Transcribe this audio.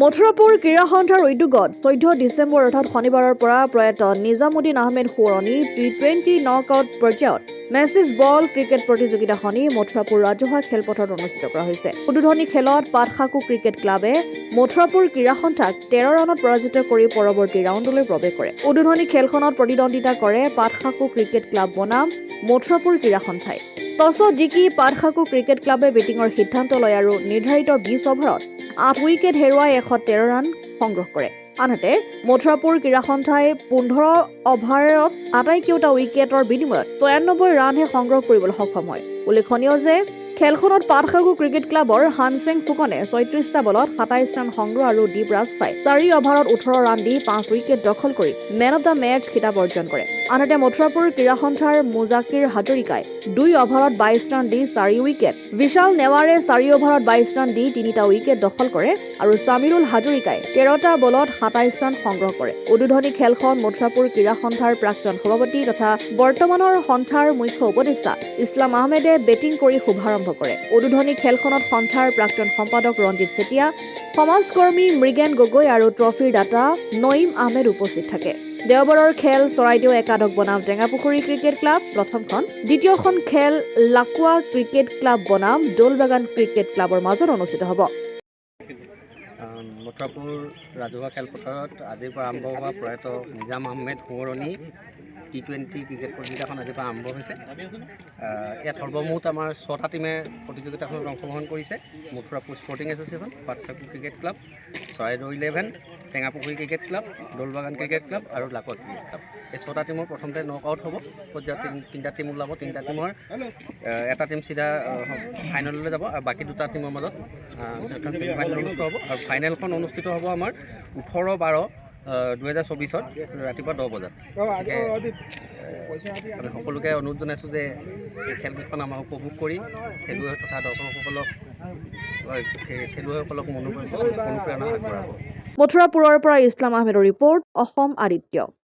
মথুৰাপুৰ ক্ৰীড়া সন্থাৰ উদ্যোগত 14 ডিচেম্বৰ অৰ্থাৎ শনিবাৰৰ পৰা প্ৰয়াত নিজামুদ্দিন আহমেদ সোঁৱৰণী টি20 নকআউট পৰ্যায়ত মেছিছ বল ক্ৰিকেট প্ৰতিযোগিতাখনি মথুৰাপুৰ ৰাজহুৱা খেলপথাৰত অনুষ্ঠিত কৰা হৈছে। উদ্বোধনী খেলত পাটশাকু ক্ৰিকেট ক্লাবে মথুৰাপুৰ ক্ৰীড়া সন্থাক 13 ৰানত পৰাজিত কৰি পৰৱৰ্তী ৰাউণ্ডলৈ প্ৰৱেশ কৰে। উদ্বোধনী খেলখনত প্ৰতিদ্বন্দ্বিতা কৰে পাটশাকু ক্ৰিকেট ক্লাব বনাম মথুৰাপুৰ ক্ৰীড়া সন্থাই। টছত জিকি পাটশাকু ক্ৰিকেট ক্লাবে বেটিঙৰ সিদ্ধান্ত লয় আৰু নিৰ্ধাৰিত 20 অভাৰত 8 উইকেট হেৰুৱাই 113 ৰান সংগ্ৰহ কৰে। আনহাতে মথুৰাপুৰ ক্ৰীড়া সন্থাই 15 অভাৰত আটাইকেইটা উইকেটৰ বিনিময়ত 96 ৰানহে সংগ্ৰহ কৰিবলৈ সক্ষম হয়। উল্লেখনীয় যে খেলখনত পাটশাকু ক্ৰিকেট ক্লাবৰ হানচেং ফুকনে 36টা বলত 27 ৰান সংগ্ৰহ আৰু দীপ ৰাজভাই 4 অভাৰত 18 ৰান দি 5 উইকেট দখল কৰি মেন অৱ দ্য মেচ খিতাপ অৰ্জন কৰে। আনহাতে মথুৰাপুৰ ক্ৰীড়া সন্থাৰ মুজাকিৰ হাজৰিকাই 2 অভাৰত 22 ৰান দি 4 উইকেট, বিশাল নেৱাৰে 4 অভাৰত 22 ৰান দি 3টা উইকেট দখল কৰে আৰু সামিৰুল হাজৰিকাই 13টা বলত 27 ৰান সংগ্ৰহ কৰে। উদ্বোধনী খেলখন মথুৰাপুৰ ক্ৰীড়া সন্থাৰ প্ৰাক্তন সভাপতি তথা বৰ্তমানৰ সন্থাৰ মুখ্য উপদেষ্টা ইছলাম আহমেদে বেটিং কৰি শুভাৰম্ভ কৰে। উদ্বোধনী খেলখনত সন্থাৰ প্ৰাক্তন সম্পাদক ৰঞ্জিত চেতিয়া, সমাজকৰ্মী মৃগেন গগৈ আৰু ট্ৰফিৰ দাতা নঈম আহমেদ উপস্থিত থাকে। দেওবাৰৰ খেল চৰাইদেউ একাদশ বনাম টেঙাপুখুৰী ক্ৰিকেট ক্লাব প্ৰথমখন, দ্বিতীয়খন খেল লাকুৱা ক্ৰিকেট ক্লাব বনাম দোলবাগান ক্ৰিকেট ক্লাবৰ মাজত অনুষ্ঠিত হ'ব। মথুৰাপুৰ ৰাজহুৱা খেলপথাৰত আজিৰ পৰা আৰম্ভ হোৱা প্ৰয়াত নিজাম আহমেদ সোঁৱৰণী টি20 ক্ৰিকেট প্ৰতিযোগিতাখন আজিৰ পৰা আৰম্ভ হৈছে। ইয়াত সৰ্বমুঠ আমাৰ 6টা টীমে প্ৰতিযোগিতাখনত অংশগ্ৰহণ কৰিছে। Mathurapur sporting association, Patshaku cricket club, Charaideo 11, Tengapukhuri cricket club, Dolbagan cricket club আৰু লাকুৱা ক্ৰিকেট ক্লাব। এই 6টা টীমৰ প্ৰথমতে নকআউট হ'ব। পৰ্যায়ত 3টা টীম ওলাব। 3টা টীমৰ এটা টীম চিধা ফাইনেললৈ যাব আৰু বাকী 2টা টীমৰ মাজত ফাইনেল অনুষ্ঠিত হ'ব। আৰু ফাইনেলখন অনুষ্ঠিত হ'ব আমাৰ 18/12/2024 ৰাতিপুৱা 10 বজাত। আমি সকলোকে অনুৰোধ জনাইছোঁ যে এই খেলকেইখন আমাৰ উপভোগ কৰি খেলুৱৈ তথা খেলুৱৈসকলক অনুপ্ৰেৰণা আগবঢ়াব। মথুৰাপুৰৰ পৰা ইছলাম আহমেদৰ ৰিপৰ্ট, অসম আদিত্য।